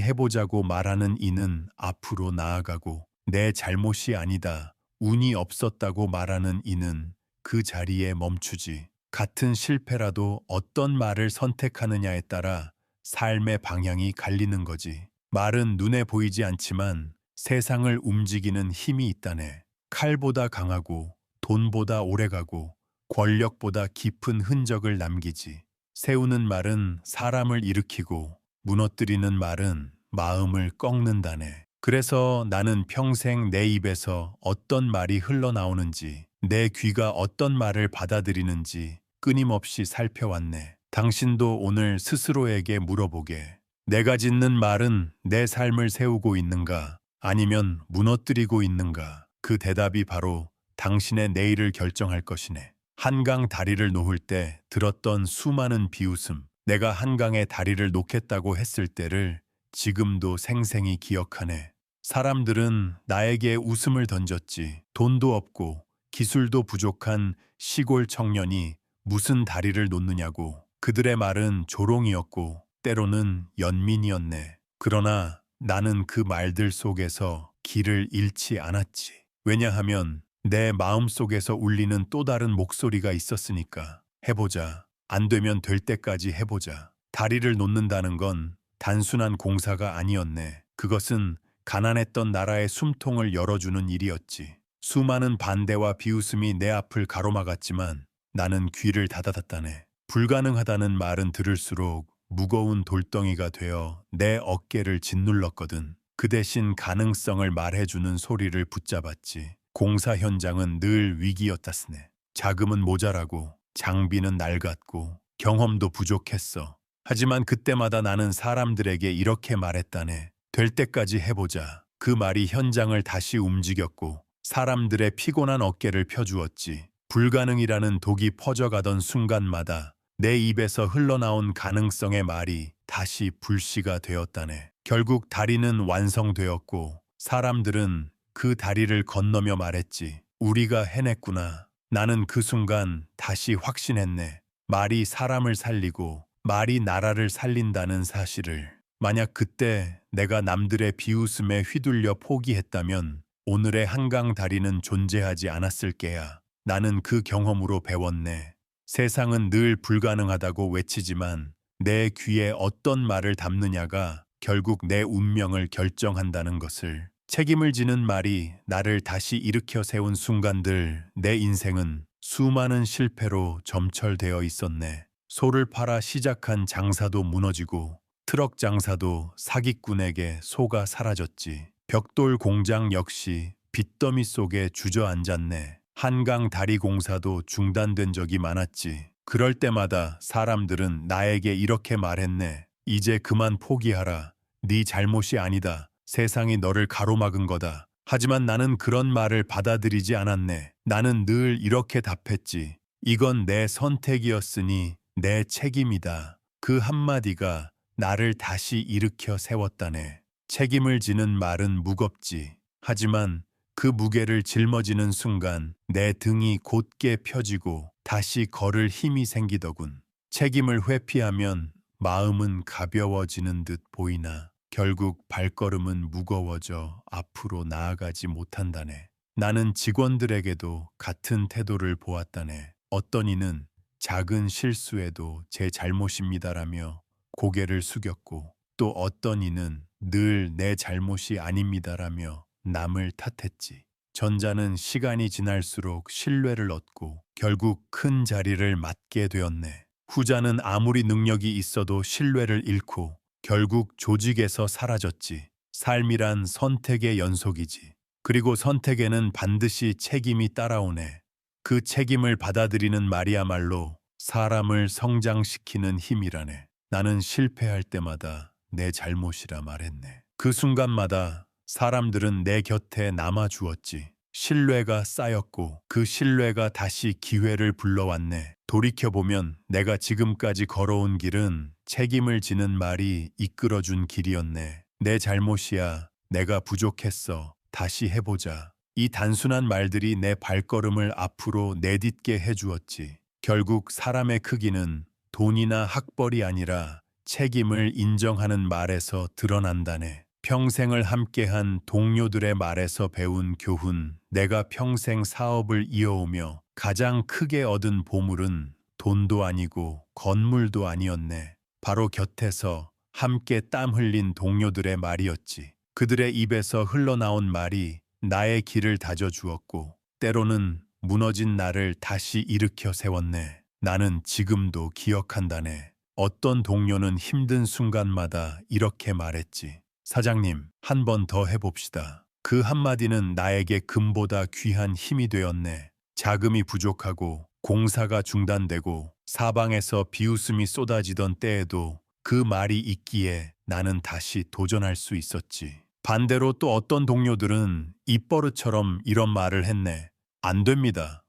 해보자고 말하는 이는 앞으로 나아가고 내 잘못이 아니다. 운이 없었다고 말하는 이는 그 자리에 멈추지. 같은 실패라도 어떤 말을 선택하느냐에 따라 삶의 방향이 갈리는 거지. 말은 눈에 보이지 않지만 세상을 움직이는 힘이 있다네. 칼보다 강하고 돈보다 오래가고 권력보다 깊은 흔적을 남기지. 세우는 말은 사람을 일으키고 무너뜨리는 말은 마음을 꺾는다네. 그래서 나는 평생 내 입에서 어떤 말이 흘러나오는지, 내 귀가 어떤 말을 받아들이는지 끊임없이 살펴왔네. 당신도 오늘 스스로에게 물어보게. 내가 짓는 말은 내 삶을 세우고 있는가? 아니면 무너뜨리고 있는가? 그 대답이 바로 당신의 내일을 결정할 것이네. 한강 다리를 놓을 때 들었던 수많은 비웃음, 내가 한강에 다리를 놓겠다고 했을 때를 지금도 생생히 기억하네. 사람들은 나에게 웃음을 던졌지. 돈도 없고 기술도 부족한 시골 청년이 무슨 다리를 놓느냐고. 그들의 말은 조롱이었고 때로는 연민이었네. 그러나 나는 그 말들 속에서 길을 잃지 않았지. 왜냐하면 내 마음속에서 울리는 또 다른 목소리가 있었으니까. 해보자. 안 되면 될 때까지 해보자. 다리를 놓는다는 건 단순한 공사가 아니었네. 그것은 가난했던 나라의 숨통을 열어주는 일이었지. 수많은 반대와 비웃음이 내 앞을 가로막았지만 나는 귀를 닫아뒀다네. 불가능하다는 말은 들을수록 무거운 돌덩이가 되어 내 어깨를 짓눌렀거든. 그 대신 가능성을 말해주는 소리를 붙잡았지. 공사 현장은 늘 위기였다스네. 자금은 모자라고 장비는 낡았고 경험도 부족했어. 하지만 그때마다 나는 사람들에게 이렇게 말했다네. 될 때까지 해보자. 그 말이 현장을 다시 움직였고 사람들의 피곤한 어깨를 펴주었지. 불가능이라는 독이 퍼져가던 순간마다 내 입에서 흘러나온 가능성의 말이 다시 불씨가 되었다네. 결국 다리는 완성되었고 사람들은 그 다리를 건너며 말했지. 우리가 해냈구나. 나는 그 순간 다시 확신했네. 말이 사람을 살리고 말이 나라를 살린다는 사실을. 만약 그때 내가 남들의 비웃음에 휘둘려 포기했다면 오늘의 한강 다리는 존재하지 않았을 게야. 나는 그 경험으로 배웠네. 세상은 늘 불가능하다고 외치지만 내 귀에 어떤 말을 담느냐가 결국 내 운명을 결정한다는 것을. 책임을 지는 말이 나를 다시 일으켜 세운 순간들, 내 인생은 수많은 실패로 점철되어 있었네. 소를 팔아 시작한 장사도 무너지고 트럭 장사도 사기꾼에게 소가 사라졌지. 벽돌 공장 역시 빚더미 속에 주저앉았네. 한강 다리 공사도 중단된 적이 많았지. 그럴 때마다 사람들은 나에게 이렇게 말했네. 이제 그만 포기하라. 네 잘못이 아니다. 세상이 너를 가로막은 거다. 하지만 나는 그런 말을 받아들이지 않았네. 나는 늘 이렇게 답했지. 이건 내 선택이었으니 내 책임이다. 그 한마디가 나를 다시 일으켜 세웠다네. 책임을 지는 말은 무겁지. 하지만 그 무게를 짊어지는 순간 내 등이 곧게 펴지고 다시 걸을 힘이 생기더군. 책임을 회피하면 마음은 가벼워지는 듯 보이나 결국 발걸음은 무거워져 앞으로 나아가지 못한다네. 나는 직원들에게도 같은 태도를 보았다네. 어떤 이는 작은 실수에도 제 잘못입니다라며 고개를 숙였고 또 어떤 이는 늘 내 잘못이 아닙니다라며 남을 탓했지. 전자는 시간이 지날수록 신뢰를 얻고 결국 큰 자리를 맡게 되었네. 후자는 아무리 능력이 있어도 신뢰를 잃고 결국 조직에서 사라졌지. 삶이란 선택의 연속이지. 그리고 선택에는 반드시 책임이 따라오네. 그 책임을 받아들이는 말이야말로 사람을 성장시키는 힘이라네. 나는 실패할 때마다 내 잘못이라 말했네. 그 순간마다 사람들은 내 곁에 남아 주었지. 신뢰가 쌓였고 그 신뢰가 다시 기회를 불러왔네. 돌이켜보면 내가 지금까지 걸어온 길은 책임을 지는 말이 이끌어준 길이었네. 내 잘못이야. 내가 부족했어. 다시 해보자. 이 단순한 말들이 내 발걸음을 앞으로 내딛게 해주었지. 결국 사람의 크기는 돈이나 학벌이 아니라 책임을 인정하는 말에서 드러난다네. 평생을 함께한 동료들의 말에서 배운 교훈, 내가 평생 사업을 이어오며 가장 크게 얻은 보물은 돈도 아니고 건물도 아니었네. 바로 곁에서 함께 땀 흘린 동료들의 말이었지. 그들의 입에서 흘러나온 말이 나의 길을 다져주었고 때로는 무너진 나를 다시 일으켜 세웠네. 나는 지금도 기억한다네. 어떤 동료는 힘든 순간마다 이렇게 말했지. 사장님, 한 번 더 해봅시다. 그 한마디는 나에게 금보다 귀한 힘이 되었네. 자금이 부족하고 공사가 중단되고 사방에서 비웃음이 쏟아지던 때에도 그 말이 있기에 나는 다시 도전할 수 있었지. 반대로 또 어떤 동료들은 입버릇처럼 이런 말을 했네. 안 됩니다.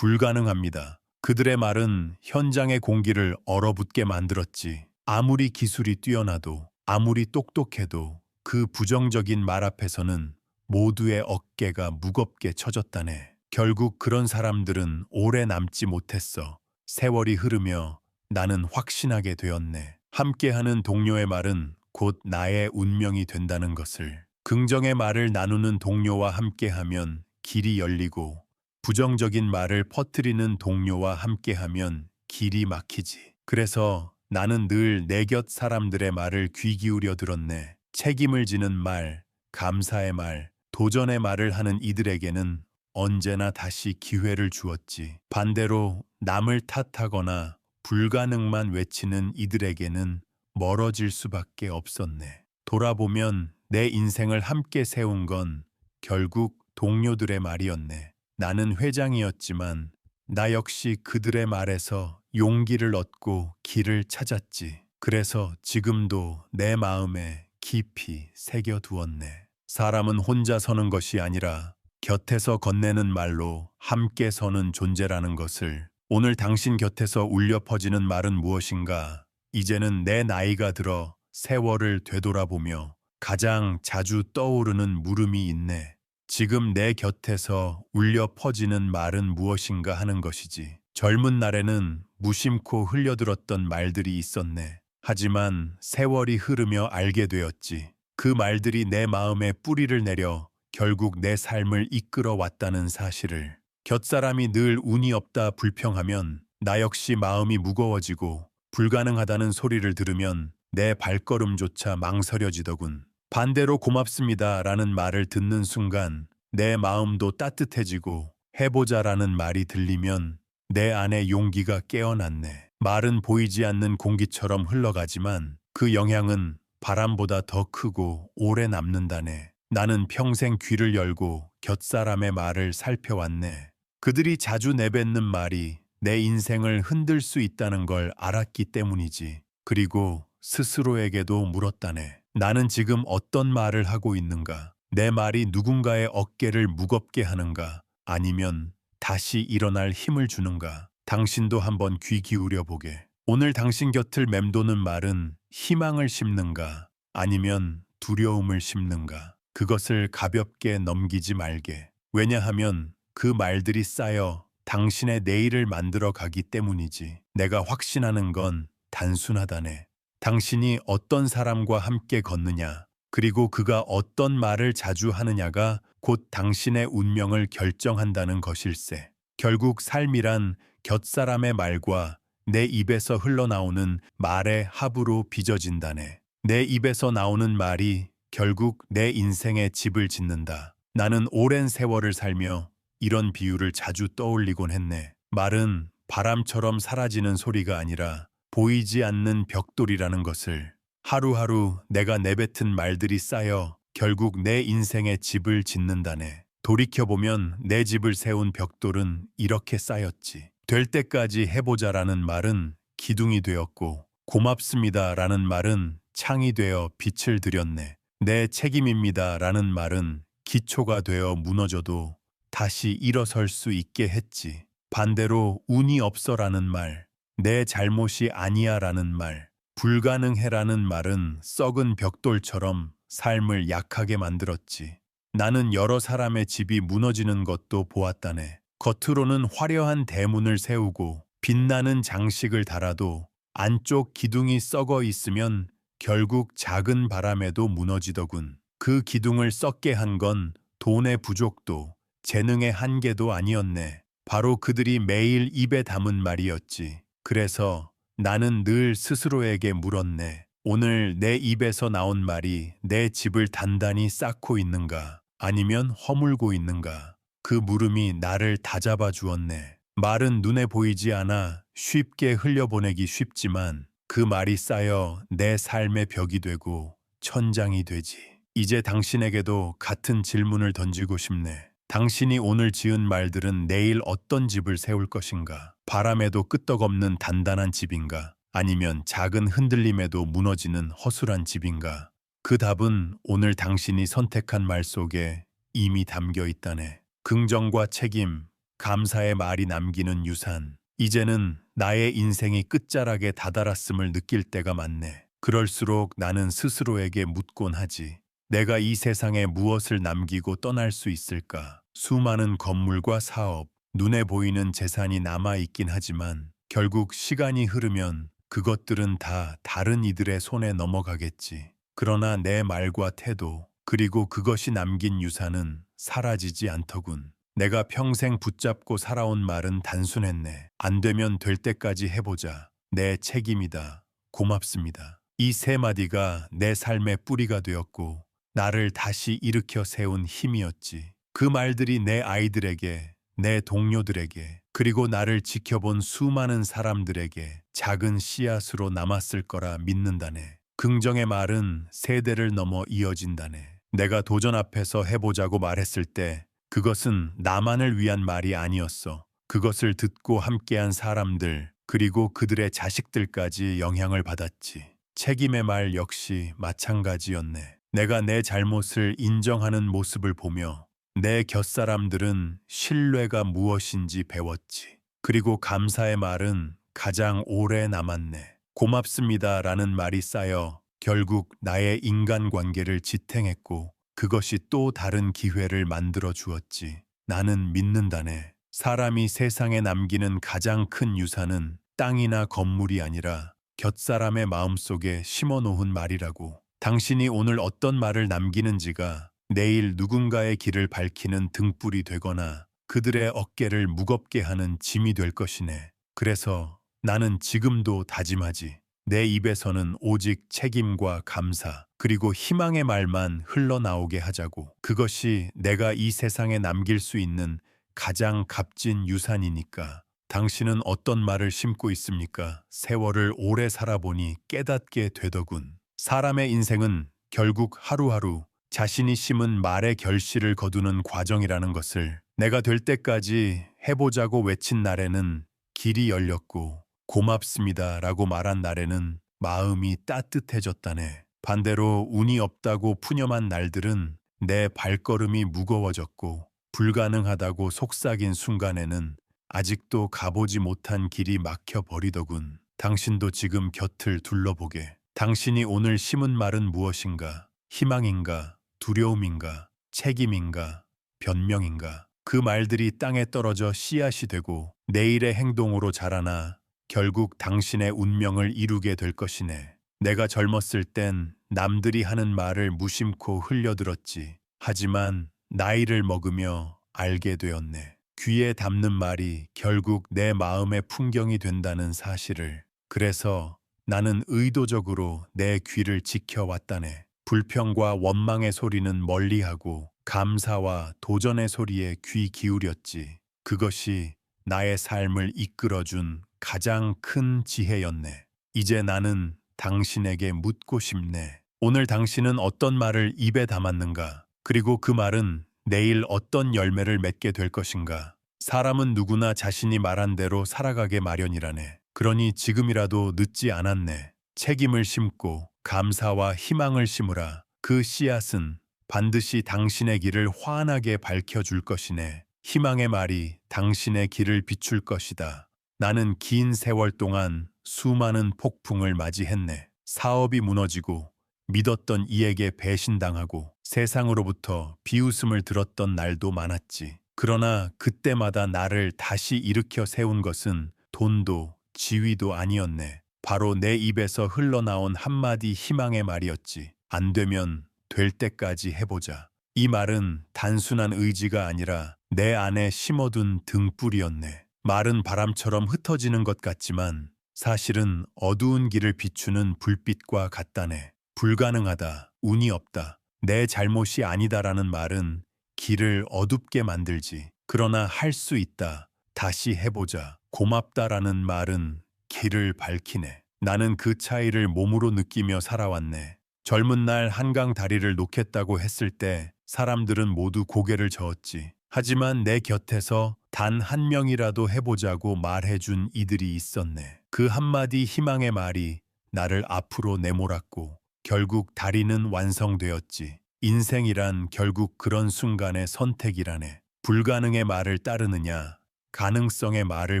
불가능합니다. 그들의 말은 현장의 공기를 얼어붙게 만들었지. 아무리 기술이 뛰어나도 아무리 똑똑해도 그 부정적인 말 앞에서는 모두의 어깨가 무겁게 쳐졌다네. 결국 그런 사람들은 오래 남지 못했어. 세월이 흐르며 나는 확신하게 되었네. 함께하는 동료의 말은 곧 나의 운명이 된다는 것을. 긍정의 말을 나누는 동료와 함께하면 길이 열리고 부정적인 말을 퍼뜨리는 동료와 함께하면 길이 막히지. 그래서 나는 늘 내 곁 사람들의 말을 귀 기울여 들었네. 책임을 지는 말, 감사의 말, 도전의 말을 하는 이들에게는 언제나 다시 기회를 주었지. 반대로 남을 탓하거나 불가능만 외치는 이들에게는 멀어질 수밖에 없었네. 돌아보면 내 인생을 함께 세운 건 결국 동료들의 말이었네. 나는 회장이었지만 나 역시 그들의 말에서 용기를 얻고 길을 찾았지. 그래서 지금도 내 마음에 깊이 새겨두었네. 사람은 혼자 서는 것이 아니라 곁에서 건네는 말로 함께 서는 존재라는 것을. 오늘 당신 곁에서 울려 퍼지는 말은 무엇인가? 이제는 내 나이가 들어 세월을 되돌아보며 가장 자주 떠오르는 물음이 있네. 지금 내 곁에서 울려 퍼지는 말은 무엇인가 하는 것이지. 젊은 날에는 무심코 흘려들었던 말들이 있었네. 하지만 세월이 흐르며 알게 되었지. 그 말들이 내 마음에 뿌리를 내려 결국 내 삶을 이끌어 왔다는 사실을. 곁사람이 늘 운이 없다 불평하면 나 역시 마음이 무거워지고 불가능하다는 소리를 들으면 내 발걸음조차 망설여지더군. 반대로 고맙습니다 라는 말을 듣는 순간 내 마음도 따뜻해지고 해보자라는 말이 들리면 내 안에 용기가 깨어났네. 말은 보이지 않는 공기처럼 흘러가지만 그 영향은 바람보다 더 크고 오래 남는다네. 나는 평생 귀를 열고 곁사람의 말을 살펴왔네. 그들이 자주 내뱉는 말이 내 인생을 흔들 수 있다는 걸 알았기 때문이지. 그리고 스스로에게도 물었다네. 나는 지금 어떤 말을 하고 있는가? 내 말이 누군가의 어깨를 무겁게 하는가? 아니면 다시 일어날 힘을 주는가? 당신도 한번 귀 기울여 보게. 오늘 당신 곁을 맴도는 말은 희망을 심는가? 아니면 두려움을 심는가? 그것을 가볍게 넘기지 말게. 왜냐하면 그 말들이 쌓여 당신의 내일을 만들어 가기 때문이지. 내가 확신하는 건 단순하다네. 당신이 어떤 사람과 함께 걷느냐, 그리고 그가 어떤 말을 자주 하느냐가 곧 당신의 운명을 결정한다는 것일세. 결국 삶이란 곁사람의 말과 내 입에서 흘러나오는 말의 합으로 빚어진다네. 내 입에서 나오는 말이 결국 내 인생에 집을 짓는다. 나는 오랜 세월을 살며 이런 비유를 자주 떠올리곤 했네. 말은 바람처럼 사라지는 소리가 아니라 보이지 않는 벽돌이라는 것을. 하루하루 내가 내뱉은 말들이 쌓여 결국 내 인생에 집을 짓는다네. 돌이켜보면 내 집을 세운 벽돌은 이렇게 쌓였지. 될 때까지 해보자라는 말은 기둥이 되었고, 고맙습니다라는 말은 창이 되어 빛을 들였네. 내 책임입니다라는 말은 기초가 되어 무너져도 다시 일어설 수 있게 했지. 반대로 운이 없어라는 말, 내 잘못이 아니야라는 말, 불가능해라는 말은 썩은 벽돌처럼 삶을 약하게 만들었지. 나는 여러 사람의 집이 무너지는 것도 보았다네. 겉으로는 화려한 대문을 세우고 빛나는 장식을 달아도 안쪽 기둥이 썩어 있으면 결국 작은 바람에도 무너지더군. 그 기둥을 썩게 한 건 돈의 부족도 재능의 한계도 아니었네. 바로 그들이 매일 입에 담은 말이었지. 그래서 나는 늘 스스로에게 물었네. 오늘 내 입에서 나온 말이 내 집을 단단히 쌓고 있는가? 아니면 허물고 있는가? 그 물음이 나를 다잡아 주었네. 말은 눈에 보이지 않아 쉽게 흘려보내기 쉽지만 그 말이 쌓여 내 삶의 벽이 되고 천장이 되지. 이제 당신에게도 같은 질문을 던지고 싶네. 당신이 오늘 지은 말들은 내일 어떤 집을 세울 것인가? 바람에도 끄떡없는 단단한 집인가? 아니면 작은 흔들림에도 무너지는 허술한 집인가? 그 답은 오늘 당신이 선택한 말 속에 이미 담겨 있다네. 긍정과 책임, 감사의 말이 남기는 유산. 이제는 나의 인생이 끝자락에 다다랐음을 느낄 때가 많네. 그럴수록 나는 스스로에게 묻곤 하지. 내가 이 세상에 무엇을 남기고 떠날 수 있을까? 수많은 건물과 사업, 눈에 보이는 재산이 남아있긴 하지만 결국 시간이 흐르면 그것들은 다 다른 이들의 손에 넘어가겠지. 그러나 내 말과 태도, 그리고 그것이 남긴 유산은 사라지지 않더군. 내가 평생 붙잡고 살아온 말은 단순했네. 안 되면 될 때까지 해보자. 내 책임이다. 고맙습니다. 이 세 마디가 내 삶의 뿌리가 되었고 나를 다시 일으켜 세운 힘이었지. 그 말들이 내 아이들에게, 내 동료들에게, 그리고 나를 지켜본 수많은 사람들에게 작은 씨앗으로 남았을 거라 믿는다네. 긍정의 말은 세대를 넘어 이어진다네. 내가 도전 앞에서 해보자고 말했을 때 그것은 나만을 위한 말이 아니었어. 그것을 듣고 함께한 사람들, 그리고 그들의 자식들까지 영향을 받았지. 책임의 말 역시 마찬가지였네. 내가 내 잘못을 인정하는 모습을 보며 내 곁사람들은 신뢰가 무엇인지 배웠지. 그리고 감사의 말은 가장 오래 남았네. 고맙습니다라는 말이 쌓여 결국 나의 인간관계를 지탱했고 그것이 또 다른 기회를 만들어 주었지. 나는 믿는다네. 사람이 세상에 남기는 가장 큰 유산은 땅이나 건물이 아니라 곁사람의 마음속에 심어놓은 말이라고. 당신이 오늘 어떤 말을 남기는지가 내일 누군가의 길을 밝히는 등불이 되거나 그들의 어깨를 무겁게 하는 짐이 될 것이네. 그래서 나는 지금도 다짐하지. 내 입에서는 오직 책임과 감사, 그리고 희망의 말만 흘러나오게 하자고. 그것이 내가 이 세상에 남길 수 있는 가장 값진 유산이니까. 당신은 어떤 말을 심고 있습니까? 세월을 오래 살아보니 깨닫게 되더군. 사람의 인생은 결국 하루하루 자신이 심은 말의 결실을 거두는 과정이라는 것을. 내가 될 때까지 해보자고 외친 날에는 길이 열렸고 고맙습니다라고 말한 날에는 마음이 따뜻해졌다네. 반대로 운이 없다고 푸념한 날들은 내 발걸음이 무거워졌고 불가능하다고 속삭인 순간에는 아직도 가보지 못한 길이 막혀버리더군. 당신도 지금 곁을 둘러보게. 당신이 오늘 심은 말은 무엇인가? 희망인가? 두려움인가? 책임인가? 변명인가? 그 말들이 땅에 떨어져 씨앗이 되고 내일의 행동으로 자라나 결국 당신의 운명을 이루게 될 것이네. 내가 젊었을 땐 남들이 하는 말을 무심코 흘려들었지. 하지만 나이를 먹으며 알게 되었네. 귀에 담는 말이 결국 내 마음의 풍경이 된다는 사실을. 그래서 나는 의도적으로 내 귀를 지켜왔다네. 불평과 원망의 소리는 멀리하고 감사와 도전의 소리에 귀 기울였지. 그것이 나의 삶을 이끌어준 가장 큰 지혜였네. 이제 나는 당신에게 묻고 싶네. 오늘 당신은 어떤 말을 입에 담았는가? 그리고 그 말은 내일 어떤 열매를 맺게 될 것인가? 사람은 누구나 자신이 말한 대로 살아가게 마련이라네. 그러니 지금이라도 늦지 않았네. 책임을 심고 감사와 희망을 심으라. 그 씨앗은 반드시 당신의 길을 환하게 밝혀줄 것이네. 희망의 말이 당신의 길을 비출 것이다. 나는 긴 세월 동안 수많은 폭풍을 맞이했네. 사업이 무너지고 믿었던 이에게 배신당하고 세상으로부터 비웃음을 들었던 날도 많았지. 그러나 그때마다 나를 다시 일으켜 세운 것은 돈도 지위도 아니었네. 바로 내 입에서 흘러나온 한마디 희망의 말이었지. 안 되면 될 때까지 해보자. 이 말은 단순한 의지가 아니라 내 안에 심어둔 등불이었네. 말은 바람처럼 흩어지는 것 같지만 사실은 어두운 길을 비추는 불빛과 같다네. 불가능하다, 운이 없다, 내 잘못이 아니다라는 말은 길을 어둡게 만들지. 그러나 할 수 있다, 다시 해보자, 고맙다라는 말은 길을 밝히네. 나는 그 차이를 몸으로 느끼며 살아왔네. 젊은 날 한강 다리를 놓겠다고 했을 때 사람들은 모두 고개를 저었지. 하지만 내 곁에서 단 한 명이라도 해보자고 말해준 이들이 있었네. 그 한마디 희망의 말이 나를 앞으로 내몰았고 결국 다리는 완성되었지. 인생이란 결국 그런 순간의 선택이라네. 불가능의 말을 따르느냐, 가능성의 말을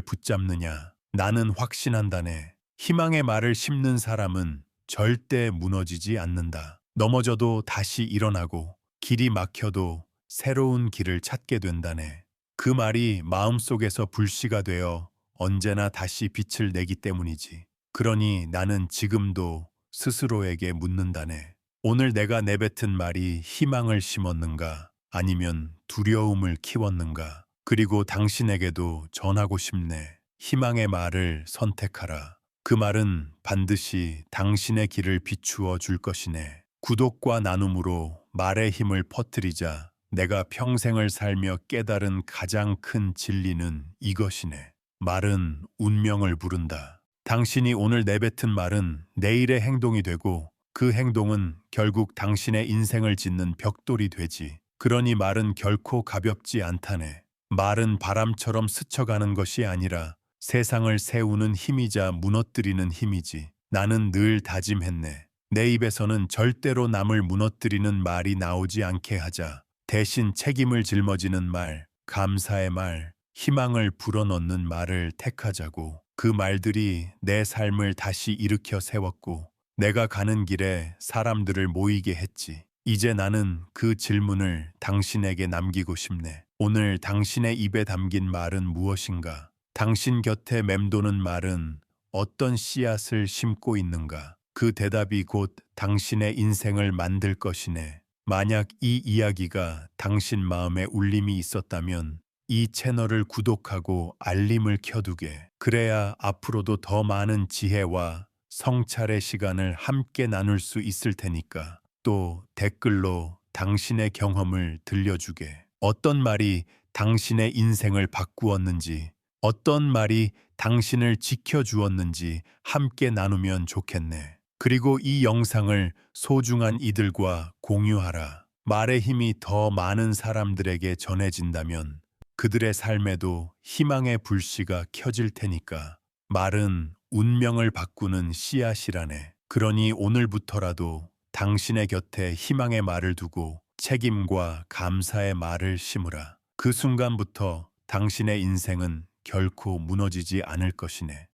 붙잡느냐. 나는 확신한다네. 희망의 말을 심는 사람은 절대 무너지지 않는다. 넘어져도 다시 일어나고 길이 막혀도 새로운 길을 찾게 된다네. 그 말이 마음속에서 불씨가 되어 언제나 다시 빛을 내기 때문이지. 그러니 나는 지금도 스스로에게 묻는다네. 오늘 내가 내뱉은 말이 희망을 심었는가? 아니면 두려움을 키웠는가? 그리고 당신에게도 전하고 싶네. 희망의 말을 선택하라. 그 말은 반드시 당신의 길을 비추어 줄 것이네. 구독과 나눔으로 말의 힘을 퍼뜨리자. 내가 평생을 살며 깨달은 가장 큰 진리는 이것이네. 말은 운명을 부른다. 당신이 오늘 내뱉은 말은 내일의 행동이 되고 그 행동은 결국 당신의 인생을 짓는 벽돌이 되지. 그러니 말은 결코 가볍지 않다네. 말은 바람처럼 스쳐가는 것이 아니라 세상을 세우는 힘이자 무너뜨리는 힘이지. 나는 늘 다짐했네. 내 입에서는 절대로 남을 무너뜨리는 말이 나오지 않게 하자. 대신 책임을 짊어지는 말, 감사의 말, 희망을 불어넣는 말을 택하자고. 그 말들이 내 삶을 다시 일으켜 세웠고 내가 가는 길에 사람들을 모이게 했지. 이제 나는 그 질문을 당신에게 남기고 싶네. 오늘 당신의 입에 담긴 말은 무엇인가? 당신 곁에 맴도는 말은 어떤 씨앗을 심고 있는가? 그 대답이 곧 당신의 인생을 만들 것이네. 만약 이 이야기가 당신 마음에 울림이 있었다면 이 채널을 구독하고 알림을 켜두게. 그래야 앞으로도 더 많은 지혜와 성찰의 시간을 함께 나눌 수 있을 테니까. 또 댓글로 당신의 경험을 들려주게. 어떤 말이 당신의 인생을 바꾸었는지, 어떤 말이 당신을 지켜주었는지 함께 나누면 좋겠네. 그리고 이 영상을 소중한 이들과 공유하라. 말의 힘이 더 많은 사람들에게 전해진다면 그들의 삶에도 희망의 불씨가 켜질 테니까. 말은 운명을 바꾸는 씨앗이라네. 그러니 오늘부터라도 당신의 곁에 희망의 말을 두고 책임과 감사의 말을 심으라. 그 순간부터 당신의 인생은 결코 무너지지 않을 것이네.